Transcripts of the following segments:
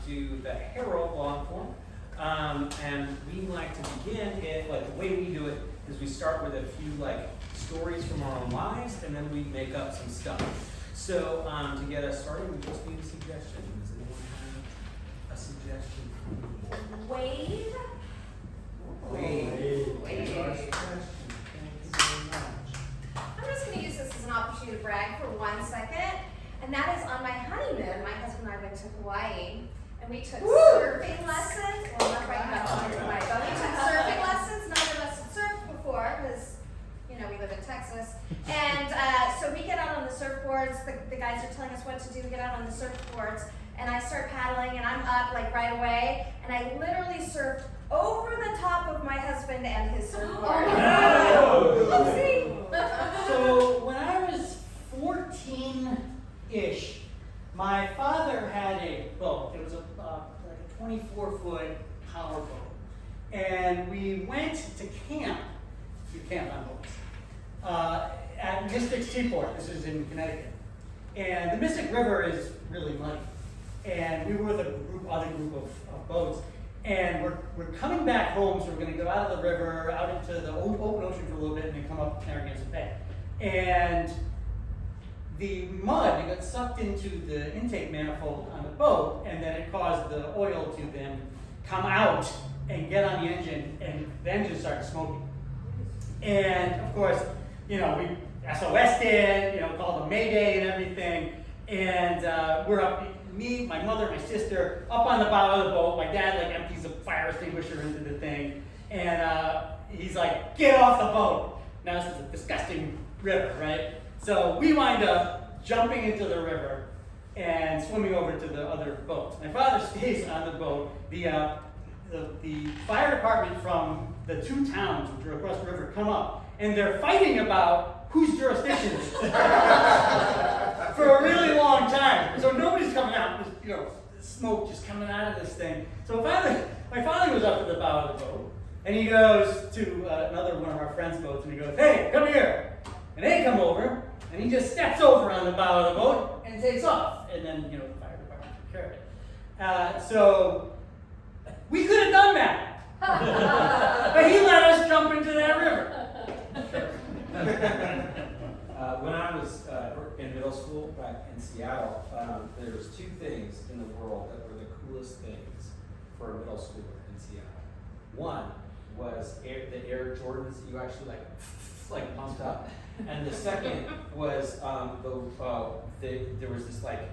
do the Herald long form. And we like to begin it, like the way we do it is we start with a few like stories from our own lives, and then we make up some stuff. So to get us started, we just need a suggestion. Does anyone have a suggestion? Wade? Wade. Our suggestion. Thank you very much. I'm just going to use this as an opportunity to brag for 1 second. And that is on my honeymoon, my husband and I went to Hawaii. And we took surfing lessons. Well, not right now, Hawaii, but we took surfing lessons. None of us had surfed before because, you know, we live in Texas. And so we get out on the surfboards. The guys are telling us what to do. We get out on the surfboards. And I start paddling, and I'm up like right away. And I literally surfed over the top of my husband and his surfboard. Oopsie. So when I was 14-ish, my father had a boat. It was like a 24-foot power boat. And we went to camp. We camped on boats. At Mystic Seaport. This is in Connecticut. And the Mystic River is really muddy. And we were with a other group of boats. And we're coming back home, so we're going to go out of the river, out into the open ocean for a little bit, and then come up Narragansett Bay. And the mud got sucked into the intake manifold on the boat, and then it caused the oil to then come out and get on the engine, and the engine started smoking. And of course, you know, we SOS'd it, you know, called a Mayday and everything, and we're up. Me, my mother, my sister, up on the bow of the boat. My dad like empties a fire extinguisher into the thing, and he's like, "Get off the boat!" Now this is a disgusting river, right? So we wind up jumping into the river and swimming over to the other boats. My father stays on the boat. The fire department from the two towns which are across the river come up, and they're fighting about whose jurisdiction it is for a really long time. So nobody's coming out. There's, you know, smoke just coming out of this thing. So my father was up at the bow of the boat, and he goes to another one of our friends' boats, and he goes, "Hey, come here!" And they come over, and he just steps over on the bow of the boat and takes off. And then, you know, the fire department took care of it. So we could have done that, but he let us jump into that river. When I was in middle school back in Seattle, there was two things in the world that were the coolest things for a middle schooler in Seattle. One was the Air Jordans that you actually like pumped up, and the second was there was this like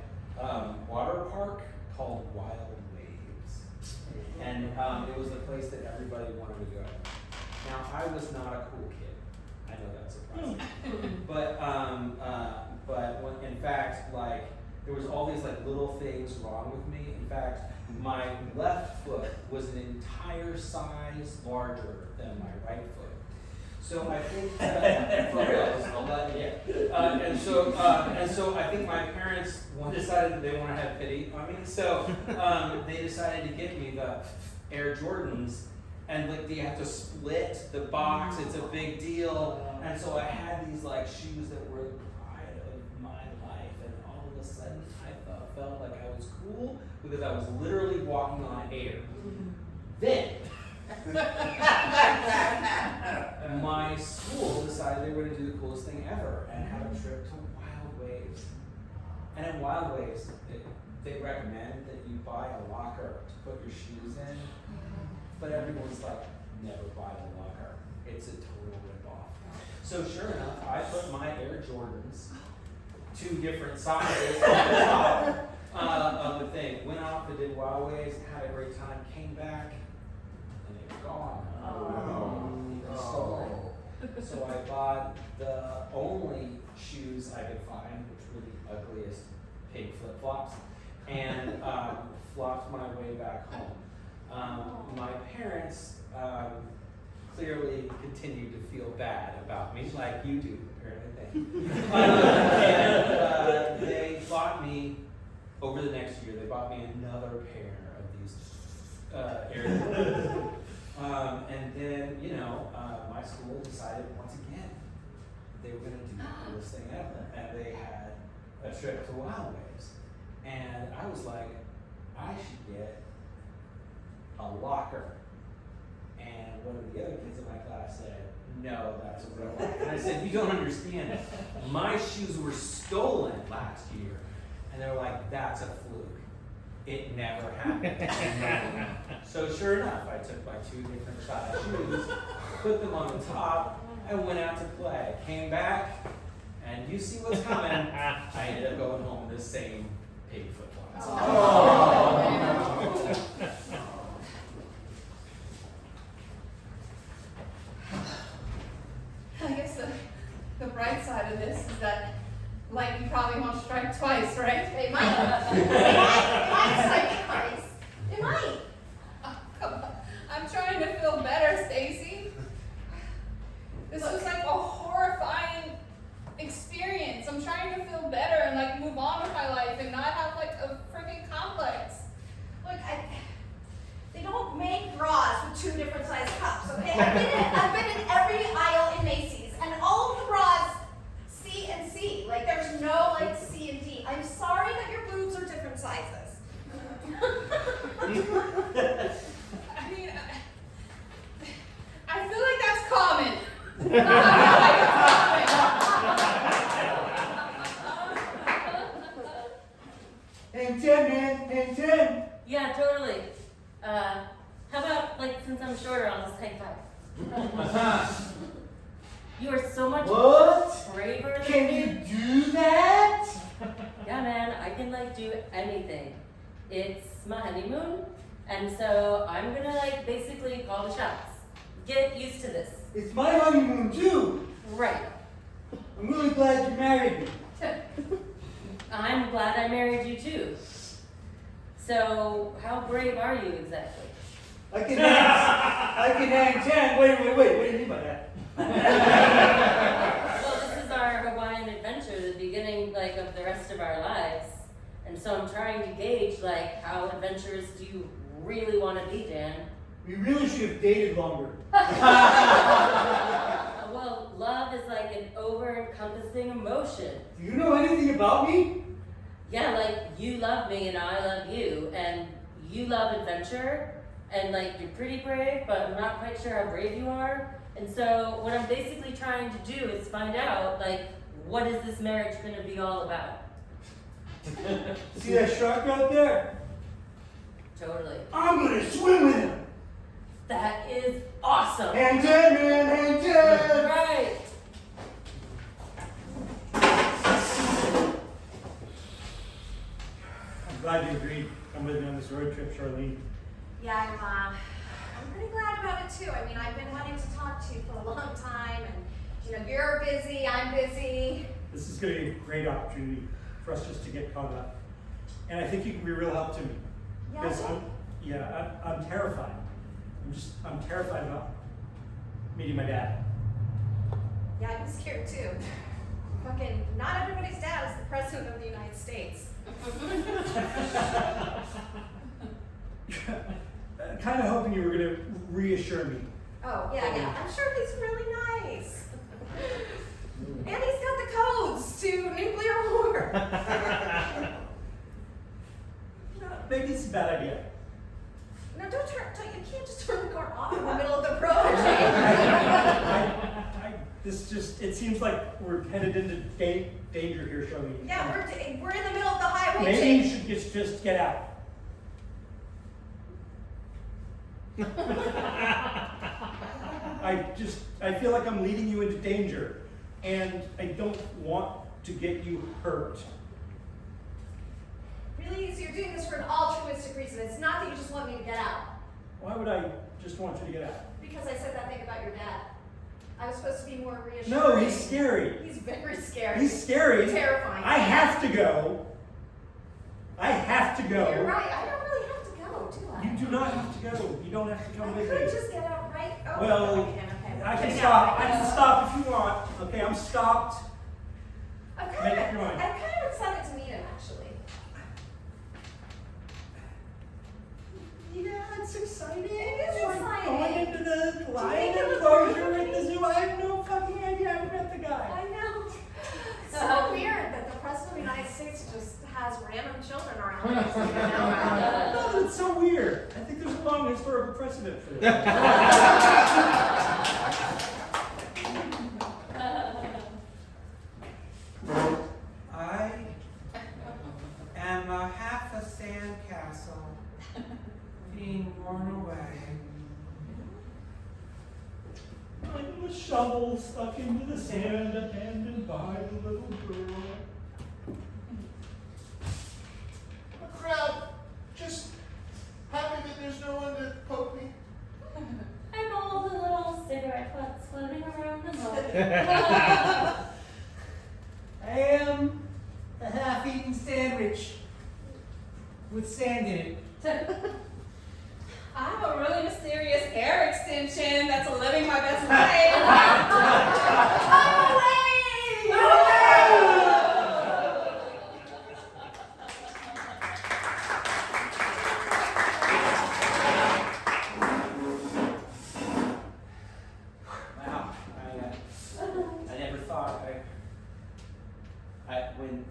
water park called Wild Waves, and it was the place that everybody wanted to go. Now I was not a cool kid. I know that's surprising, but when, in fact, like there was all these like little things wrong with me. In fact, my left foot was an entire size larger than my right foot. So I think for real, I'll let you. And so I think my parents decided that they want to have pity on me. So they decided to get me the Air Jordans. And like they have to split the box, it's a big deal. And so I had these like shoes that were the pride of my life, and all of a sudden I felt like I was cool because I was literally walking on air. Then my school decided they were going to do the coolest thing ever and have a trip to Wild Waves. And in Wild Waves, they recommend that you buy a locker to put your shoes in. But everyone's like, never buy the locker. It's a total ripoff. So sure enough, I put my Air Jordans, 2 different sizes, on the top of the thing. Went off and did Wild Waves, had a great time, came back, and they were gone. They stole it. So I bought the only shoes I could find, which were the ugliest pink flip-flops, and flopped my way back home. My parents clearly continued to feel bad about me, like you do, apparently. And they bought me, over the next year, they bought me another pair of these Air Jordans. And then, you know, my school decided once again they were going to do the coolest thing ever. And they had a trip to Wild Waves. And I was like, I should get a locker. And one of the other kids in my class said, no, that's a real locker. And I said, you don't understand. My shoes were stolen last year. And they were like, that's a fluke. It never happened. So sure enough, I took my 2 different size shoes, put them on the top, and went out to play. Came back, and you see what's coming. I ended up going home with the same pig foot ones. I guess the bright side of this is that lightning probably won't strike twice, right? It might. It might strike twice. It might. Oh, come on. I'm trying to feel better, Stacy. This was like a horrifying experience. I'm trying to feel better and like move on with my life and not have like a freaking complex. Look, they don't make bras with 2 different size cups, okay? I've been in every aisle in Macy's, and all of the bras C and C. Like, there's no, like, C and D. I'm sorry that your boobs are different sizes. I mean, I feel like that's common. Hang 10, man, hang 10. Yeah, totally. How about, like, since I'm shorter, I'll just hang 5. You are so much What? braver than Can me. you do that? Yeah, man, I can, like, do anything. It's my honeymoon, and so I'm gonna, like, basically call the shots. Get used to this. It's my honeymoon too. Right. I'm really glad you married me. I'm glad I married you, too. So, how brave are you exactly? I can hang 10. Wait, what do you mean by that? Well, this is our Hawaiian adventure, the beginning, like, of the rest of our lives. And so I'm trying to gauge, like, how adventurous do you really want to be, Dan? We really should have dated longer. Well, love is like an over-encompassing emotion. Do you know anything about me? Yeah, like, you love me and I love you, and you love adventure, and, like, you're pretty brave, but I'm not quite sure how brave you are. And so what I'm basically trying to do is find out, like, what is this marriage going to be all about? See that shark out there? Totally. I'm gonna swim with him. That is awesome. Hang 10, man, hang 10. Right. I'm glad you agreed. Come with me on this road trip, Charlene. Yeah, I'm pretty glad about it too. I mean, I've been wanting to talk to you for a long time, and you know, you're busy, I'm busy. This is going to be a great opportunity for us just to get caught up. And I think you can be a real help to me. Yeah, Because I'm terrified. I'm terrified about meeting my dad. Yeah, I'm scared too. Fucking, not everybody's dad is the president of the United States. Kind of hoping you were going to reassure me. Oh, yeah. I'm sure he's really nice. And he's got the codes to nuclear war. Maybe it's a bad idea. No, you can't just turn the car off in the middle of the road. It seems like we're headed into danger here, Charlene. Yeah, we're in the middle of the highway. Maybe Jake. you should just get out. I feel like I'm leading you into danger, and I don't want to get you hurt. Really? So you're doing this for an altruistic reason. It's not that you just want me to get out. Why would I just want you to get out? Because I said that thing about your dad. I was supposed to be more reassuring. No, he's scary. He's very scary. He's scary. Terrifying. I have to go. I have to go. You're right. I don't really have to go, do I? You do not have to go. You don't have to come I with could me. just get out, right? Oh, Well, okay. I can Getting stop. out. I can stop if you want. Okay, I'm stopped. I'm Make kind up your mind. of excited to meet him, actually. Yeah, it's exciting. It is Like exciting. going into the lion it was enclosure really at the zoo. I have no fucking idea. I haven't met the guy. I know. It's so weird that the president of the United States States just has random children around it. So you know. No, that's so weird. I think there's a long historical precedent for this. I am a half a sandcastle being worn away. I'm a shovel stuck into the sand, abandoned by the little girl. Crap, just happy that there's no one to poke me. I'm all the little cigarette butts floating around the mud. I am a half-eaten sandwich with sand in it. I'm a really mysterious hair extension that's living my best life. Wow, I never thought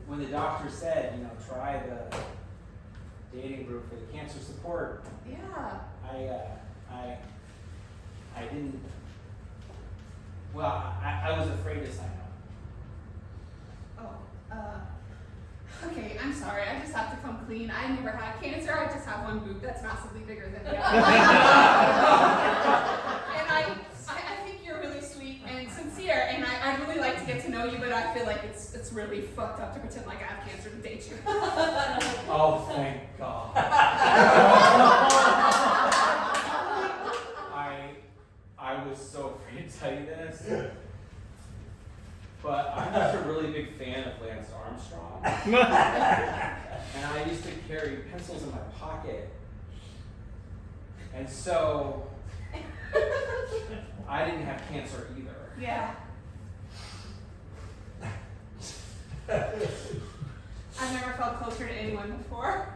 when the doctor said, you know, try the dating group for the cancer support, Yeah. I didn't. Well, I was afraid to sign up. Oh, okay, I'm sorry. I just have to come clean. I never had cancer. I just have one boob that's massively bigger than the other. And I think you're really sweet and sincere, and I'd really like to get to know you, but I feel like it's really fucked up to pretend like I have cancer to date you. Oh, thank God. I was so afraid to tell you this, but I'm just a really big fan of Lance Armstrong. And I used to carry pencils in my pocket. And so I didn't have cancer either. Yeah. I've never felt closer to anyone before.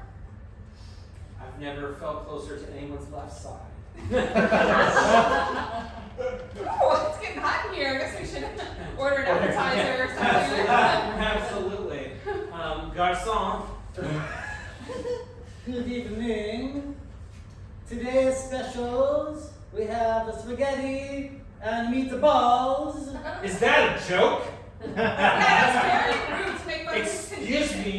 I've never felt closer to anyone's left side. Oh, it's getting hot in here. I guess we should order an appetizer or something. Absolutely. Garçon. Good evening. Today's specials, we have the spaghetti and meatballs. Is that a joke? Yeah, that's very rude to make fun of this Excuse condition. me.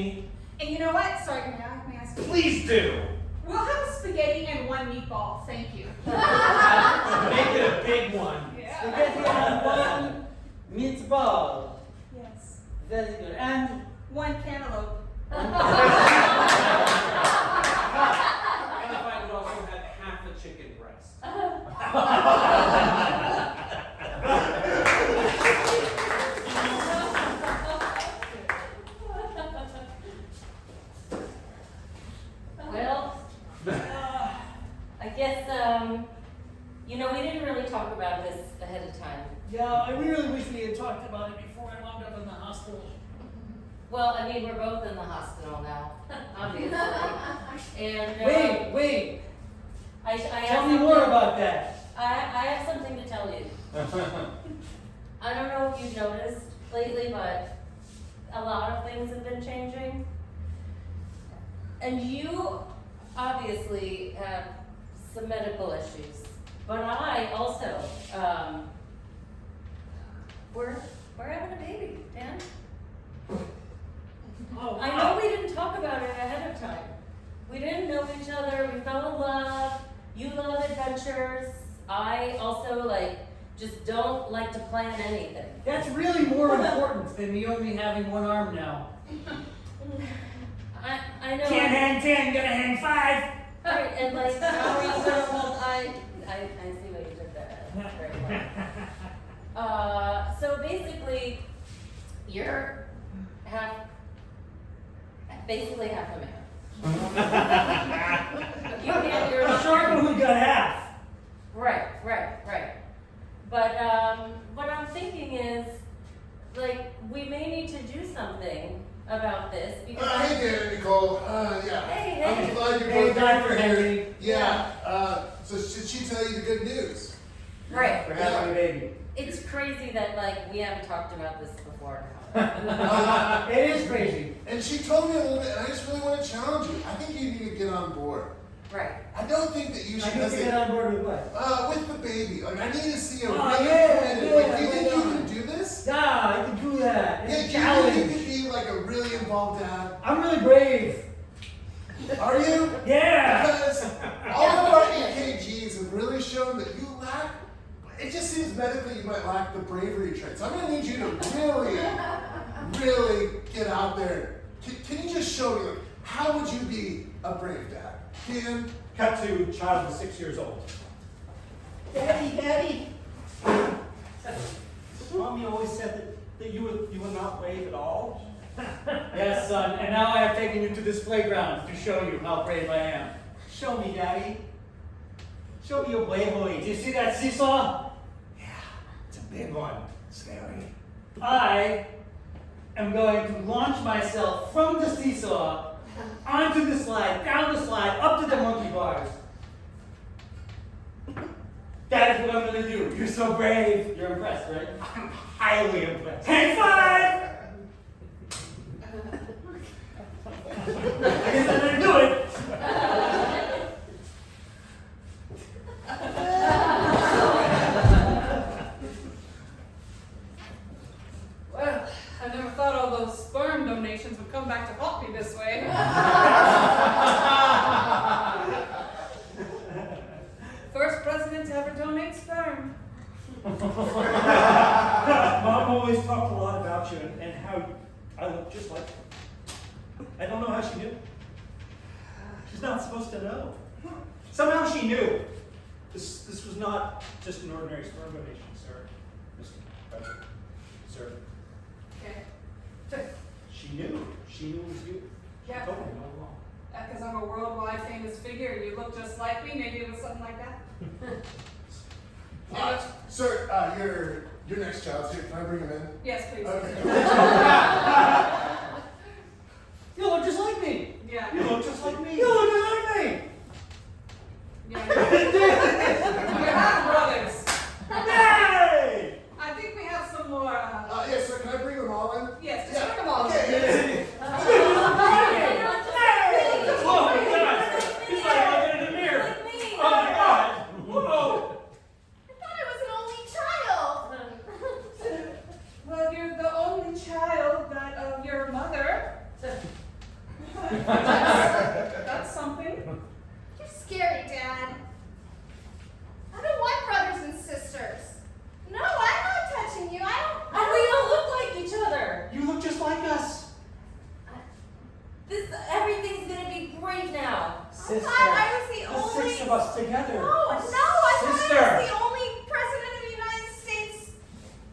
And you know what? Sorry, may I ask you? Please do. We'll have a spaghetti and one meatball. Thank you. Make it a big one. Spaghetti and one meatball. Yes. Very good. And One cantaloupe. And if I could also have half a chicken breast. Well, I guess, you know, we didn't really talk about this ahead of time. yeah, I really wish we had talked about it before I wound up in the hospital. Well, I mean, we're both in the hospital now, obviously. And, Wait. I have Tell me more something- about that. I have something to tell you. I don't know if you've noticed lately, but a lot of things have been changing. And you obviously have some medical issues, but I also, we're having a baby, Dan. Oh, I know we didn't talk about it ahead of time. We didn't know each other, we fell in love, you love adventures. I also just don't like to plan anything. That's really more important than me only having one arm now. I know. Can't hang 10, gonna hang 5. Right, and how are you gonna hold, I see what you did there. That's very well. So basically, you're basically half a man. You can't, you're A shark one who got half. Right. But what I'm thinking is, we may need to do something about this because Hey there, Nicole. Yeah. Hey. I'm glad you're Hey, both Dr. here. Henry. Yeah. So should she tell you the good news? Right. We're having a baby. It's crazy that we haven't talked about this before. It is crazy. And she told me a little bit, and I just really want to challenge you. I think you need to get on board. Right. I don't think that you I should need to hesitate. get on board with what? With the baby. Like, I need to see a Oh, really yeah, committed. yeah, Like, do you think right you on. can do this? Yeah, I can do that. Yeah, It's a do you think challenge. you could be like a really involved dad? I'm really brave. Are you? Yeah. Because all of our EKGs have really shown that you lack, it just seems medically you might lack the bravery traits. I'm gonna need you to really get out there. Can you just show me, like, how would you be a brave dad? Can? Cut to child who's 6 years old. Daddy. Mommy always said that you would not brave at all. Yes, son, and now I have taken you to this playground to show you how brave I am. Show me, Daddy. Show me your bravery. Do you see that seesaw? Yeah, it's a big one. Scary. I am going to launch myself from the seesaw onto the slide, down the slide, up to the monkey bars. That is what I'm going to do. You're so brave. You're impressed, right? I'm highly impressed. High five! I guess I'm going to do it. Well, I never thought all those sperm donations would come back to haunt me this way. First president to ever donate sperm. Mom always talked a lot about you and how I look just like you. I don't know how she knew. She's not supposed to know. Somehow she knew. This was not just an ordinary sperm donation, sir. Mr. President. Sir. Okay. She knew. She knew it was you. She Yeah. told me all along. Because I'm a worldwide famous figure and you look just like me, maybe it was something like that. Sir, your next child's here. Can I bring him in? Yes, please. Okay. You look just like me. Yeah. You look just like me. You look just like me. Yeah. We're half brothers. Hey! I think we have some more. Yes, sir. Can I bring them all in? Yes, just bring them all. Okay, yes. Oh my God! He's like looking in the mirror. Like me. Oh my God! Whoa! I thought I was an only child. Well, you're the only child that of your mother. That's something. You're scary, Dad. I don't want brothers and sisters. No, I'm not touching you. I And we don't look like each other. You look just like us. Everything's gonna be great now. thought I was the The only. 6 of us together. No, I thought Sister. I was the only president of the United States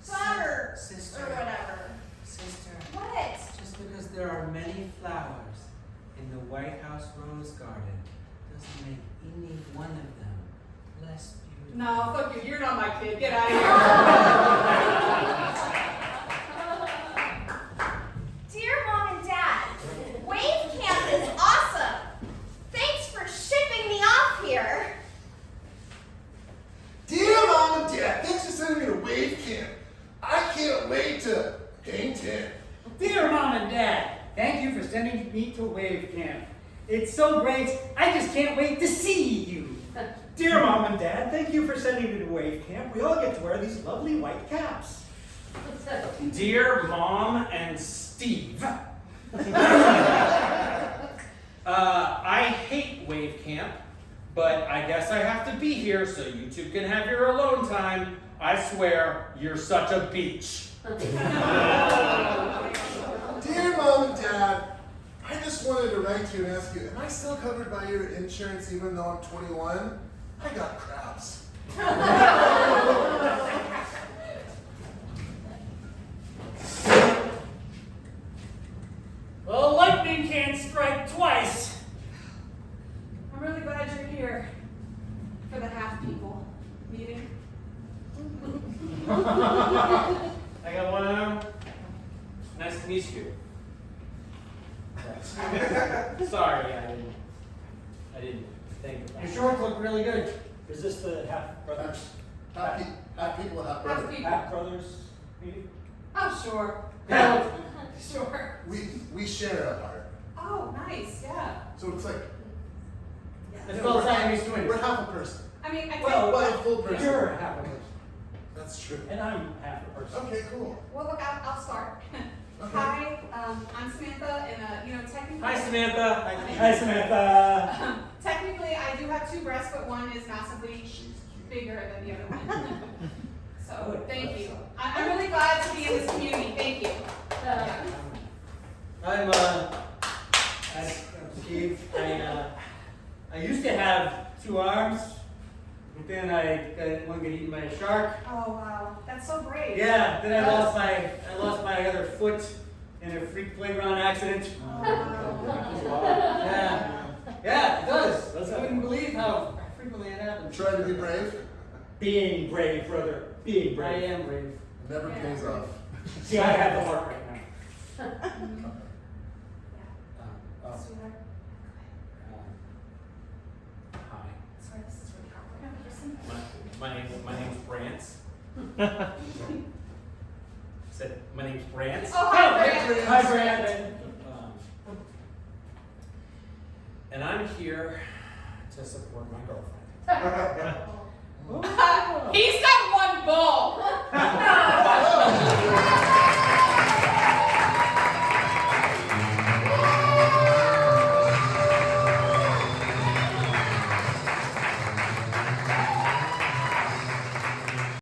daughter Sister, or whatever. sister, What? just because there are many flowers in the White House rose garden doesn't make any one of them less beautiful. No, fuck you. You're not my kid. Get out of here. Dear Mom and Dad, Wave Camp is awesome. Thanks for shipping me off here. Dear Mom and Dad, thanks for sending me to Wave Camp. I can't wait to hang 10. Dear Mom and Dad, thank you for sending me to Wave Camp. It's so great, I just can't wait to see you. Dear Mom and Dad, thank you for sending me to Wave Camp. We all get to wear these lovely white caps. Dear Mom and Steve, I hate Wave Camp, but I guess I have to be here so you two can have your alone time. I swear, you're such a beach. Dear Mom and Dad, I just wanted to write to you and ask you, am I still covered by your insurance even though I'm 21? I got crabs. Well, lightning can't strike twice. I'm really glad you're here for the half people meeting. I got one arm. Nice to meet you. Sorry, I didn't think about Your it. shorts look really good. Is this the half brothers? Half people, half Half brothers. people. Half brothers meeting? Oh, sure. Yeah, Sure. We share a heart. Oh, nice, yeah. So it's like It's called Siamese twins. we're half a person. I mean, I Well, But a full person. You're half a person, That's true. and I'm half a person. Okay, cool. well, look, I'll start. Okay. Hi, I'm Samantha, and technically. Hi, Samantha. Hi, Samantha. Technically, I do have 2 breasts, but one is massively She's cute. bigger than the other one. So, Good. thank you. I'm really glad to be in this community. Thank you. Yeah. I'm Steve. I used to have 2 arms, but then I got one got eaten by a shark. Oh wow, that's so brave. Yeah, then I lost my other foot in a freak playground accident. Oh, wow. Yeah, it does. I wouldn't believe how frequently it happens. Trying to be brave Being brave, brother. Being I brave. am brave. never pays off. See, I have the heart right now. Oh, Sweetheart, hi. sorry, this is really awkward. My name's Brance. Said my name's Brance. Oh, hi, Brand. Hi, Brandon. And I'm here to support my girlfriend. He's got 1 ball.